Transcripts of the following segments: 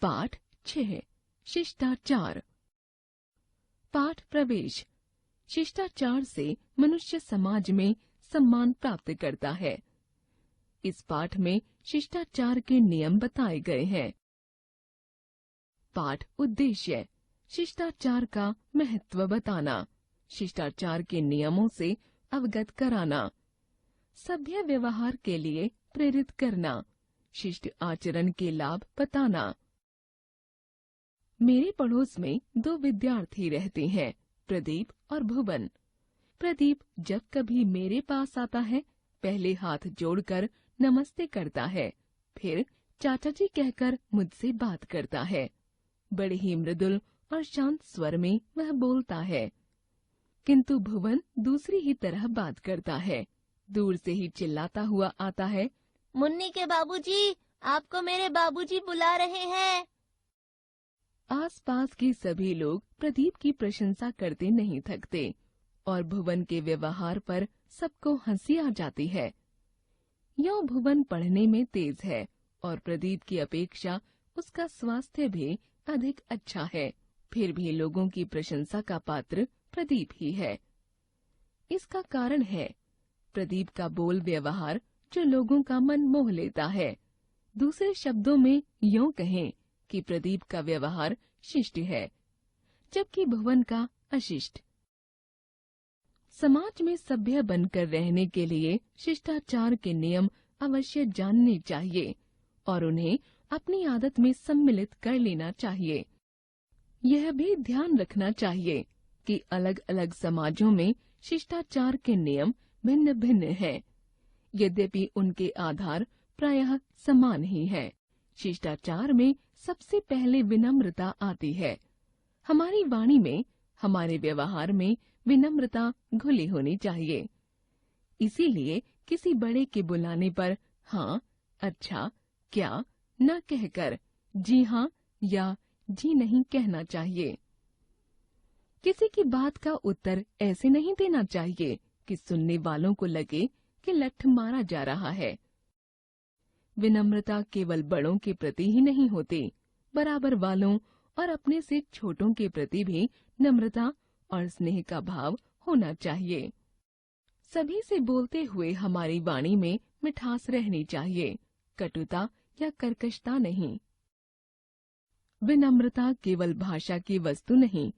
पाठ 6 शिष्टाचार। पाठ प्रवेश। शिष्टाचार से मनुष्य समाज में सम्मान प्राप्त करता है। इस पाठ में शिष्टाचार के नियम बताए गए हैं। पाठ उद्देश्य। शिष्टाचार का महत्व बताना, शिष्टाचार के नियमों से अवगत कराना, सभ्य व्यवहार के लिए प्रेरित करना, शिष्ट आचरण के लाभ बताना। मेरे पड़ोस में 2 विद्यार्थी रहते हैं, प्रदीप और भुवन। प्रदीप जब कभी मेरे पास आता है, पहले हाथ जोड़कर नमस्ते करता है, फिर चाचा जी कहकर मुझसे बात करता है। बड़े ही मृदुल और शांत स्वर में वह बोलता है। किंतु भुवन दूसरी ही तरह बात करता है। दूर से ही चिल्लाता हुआ आता है, मुन्नी के बाबूजी, आपको मेरे बाबूजी बुला रहे हैं। आसपास के सभी लोग प्रदीप की प्रशंसा करते नहीं थकते और भुवन के व्यवहार पर सबको हंसी आ जाती है। यह भुवन पढ़ने में तेज है और प्रदीप की अपेक्षा उसका स्वास्थ्य भी अधिक अच्छा है, फिर भी लोगों की प्रशंसा का पात्र प्रदीप ही है। इसका कारण है प्रदीप का बोल व्यवहार जो लोगों का मन मोह लेता है। दूसरे शब्दों में यूं कहें कि प्रदीप का व्यवहार शिष्ट है, जबकि भुवन का अशिष्ट। समाज में सभ्य बनकर रहने के लिए शिष्टाचार के नियम अवश्य जानने चाहिए और उन्हें अपनी आदत में सम्मिलित कर लेना चाहिए। यह भी ध्यान रखना चाहिए कि अलग अलग समाजों में शिष्टाचार के नियम भिन्न भिन्न हैं, यद्यपि उनके आधार प्रायः समान ही हैं। शिष्टाचार में सबसे पहले विनम्रता आती है। हमारी वाणी में, हमारे व्यवहार में विनम्रता घुली होनी चाहिए। इसीलिए किसी बड़े के बुलाने पर हाँ, अच्छा, क्या न कहकर जी हाँ या जी नहीं कहना चाहिए। किसी की बात का उत्तर ऐसे नहीं देना चाहिए कि सुनने वालों को लगे कि लठ मारा जा रहा है। विनम्रता केवल बड़ों के प्रति ही नहीं होती, बराबर वालों और अपने से छोटों के प्रति भी नम्रता और स्नेह का भाव होना चाहिए। सभी से बोलते हुए हमारी वाणी में मिठास रहनी चाहिए, कटुता या कर्कशता नहीं। विनम्रता केवल भाषा की वस्तु नहीं,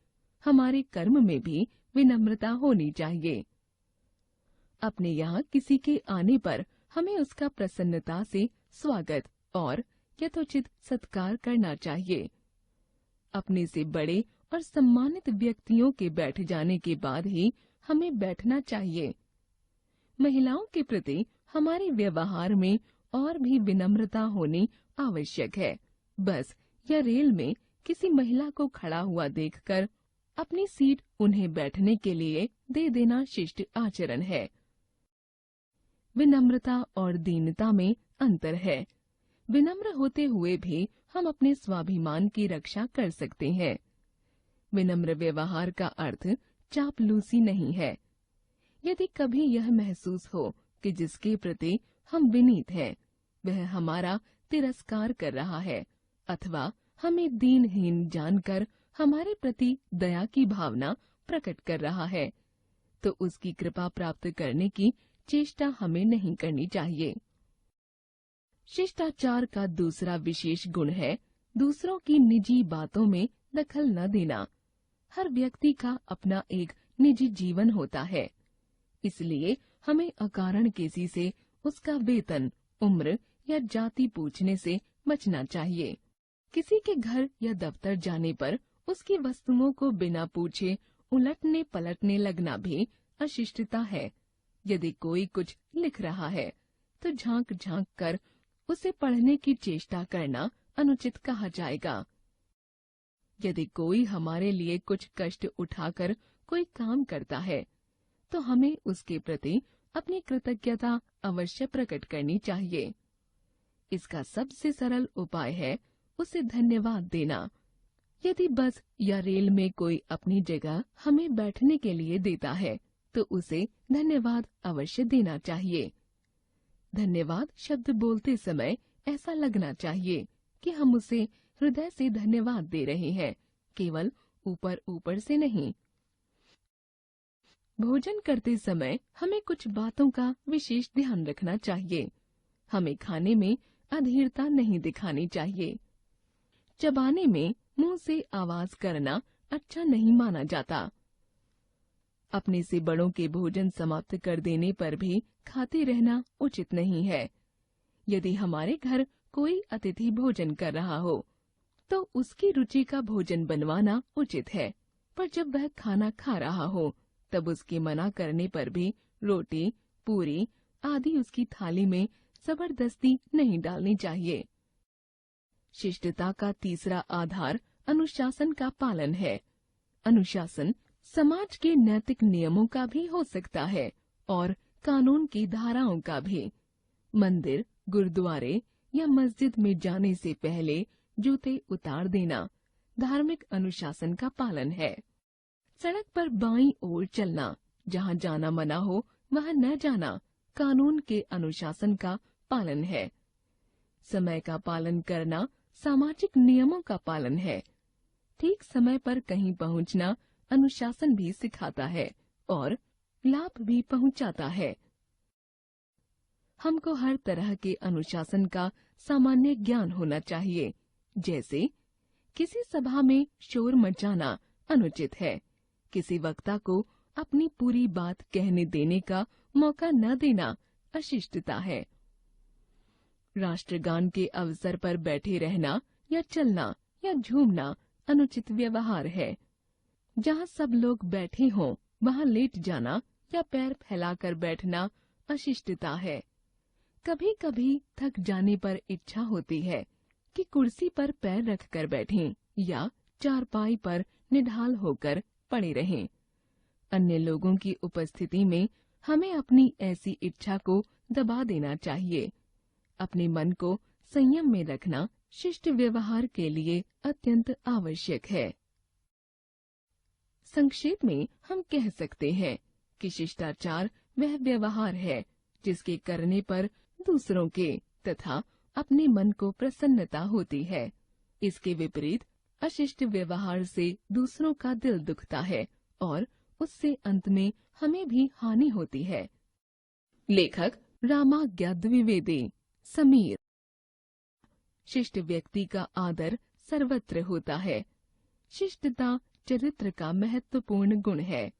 हमारे कर्म में भी विनम्रता होनी चाहिए। अपने यहाँ किसी के आने पर हमें उसका प्रसन्नता से स्वागत और यथोचित सत्कार करना चाहिए। अपने से बड़े और सम्मानित व्यक्तियों के बैठ जाने के बाद ही हमें बैठना चाहिए। महिलाओं के प्रति हमारे व्यवहार में और भी विनम्रता होनी आवश्यक है। बस या रेल में किसी महिला को खड़ा हुआ देखकर अपनी सीट उन्हें बैठने के लिए दे देना शिष्ट आचरण है। विनम्रता और दीनता में अंतर है। विनम्र होते हुए भी हम अपने स्वाभिमान की रक्षा कर सकते हैं। विनम्र व्यवहार का अर्थ चापलूसी नहीं है। यदि कभी यह महसूस हो कि जिसके प्रति हम विनीत हैं, वह हमारा तिरस्कार कर रहा है अथवा हमें दीनहीन जानकर हमारे प्रति दया की भावना प्रकट कर रहा है, तो उसकी कृपा प्राप्त करने की चेष्टा हमें नहीं करनी चाहिए। शिष्टाचार का दूसरा विशेष गुण है दूसरों की निजी बातों में दखल न देना। हर व्यक्ति का अपना एक निजी जीवन होता है, इसलिए हमें अकारण किसी से उसका वेतन, उम्र या जाति पूछने से बचना चाहिए। किसी के घर या दफ्तर जाने पर उसकी वस्तुओं को बिना पूछे उलटने पलटने लगना भी अशिष्टता है। यदि कोई कुछ लिख रहा है तो झांक झांक कर उसे पढ़ने की चेष्टा करना अनुचित कहा जाएगा। यदि कोई हमारे लिए कुछ कष्ट उठाकर कोई काम करता है, तो हमें उसके प्रति अपनी कृतज्ञता अवश्य प्रकट करनी चाहिए। इसका सबसे सरल उपाय है उसे धन्यवाद देना। यदि बस या रेल में कोई अपनी जगह हमें बैठने के लिए देता है, तो उसे धन्यवाद अवश्य देना चाहिए। धन्यवाद शब्द बोलते समय ऐसा लगना चाहिए कि हम उसे हृदय से धन्यवाद दे रहे हैं, केवल ऊपर ऊपर से नहीं। भोजन करते समय हमें कुछ बातों का विशेष ध्यान रखना चाहिए। हमें खाने में अधीरता नहीं दिखानी चाहिए। चबाने में मुंह से आवाज करना अच्छा नहीं माना जाता। अपने से बड़ों के भोजन समाप्त कर देने पर भी खाते रहना उचित नहीं है। यदि हमारे घर कोई अतिथि भोजन कर रहा हो तो उसकी रुचि का भोजन बनवाना उचित है, पर जब वह खाना खा रहा हो तब उसके मना करने पर भी रोटी, पूरी आदि उसकी थाली में जबरदस्ती नहीं डालनी चाहिए। शिष्टता का तीसरा आधार अनुशासन का पालन है। अनुशासन समाज के नैतिक नियमों का भी हो सकता है और कानून की धाराओं का भी। मंदिर, गुरुद्वारे या मस्जिद में जाने से पहले जूते उतार देना धार्मिक अनुशासन का पालन है। सड़क पर बाईं ओर चलना, जहां जाना मना हो वहां न जाना कानून के अनुशासन का पालन है। समय का पालन करना सामाजिक नियमों का पालन है। ठीक समय पर कहीं पहुंचना अनुशासन भी सिखाता है और लाभ भी पहुंचाता है। हमको हर तरह के अनुशासन का सामान्य ज्ञान होना चाहिए। जैसे किसी सभा में शोर मचाना अनुचित है, किसी वक्ता को अपनी पूरी बात कहने देने का मौका न देना अशिष्टता है। राष्ट्रगान के अवसर पर बैठे रहना या चलना या झूमना अनुचित व्यवहार है। जहाँ सब लोग बैठे हों वहाँ लेट जाना या पैर फैलाकर बैठना अशिष्टता है। कभी कभी थक जाने पर इच्छा होती है कि कुर्सी पर पैर रखकर बैठें या चारपाई पर निढाल होकर पड़े रहें। अन्य लोगों की उपस्थिति में हमें अपनी ऐसी इच्छा को दबा देना चाहिए। अपने मन को संयम में रखना शिष्ट व्यवहार के लिए अत्यंत आवश्यक है। संक्षेप में हम कह सकते हैं कि शिष्टाचार वह व्यवहार है जिसके करने पर दूसरों के तथा अपने मन को प्रसन्नता होती है। इसके विपरीत अशिष्ट व्यवहार से दूसरों का दिल दुखता है और उससे अंत में हमें भी हानि होती है। लेखक रामाज्ञा द्विवेदी। समीर। शिष्ट व्यक्ति का आदर सर्वत्र होता है। शिष्टता चरित्र का महत्वपूर्ण गुण है।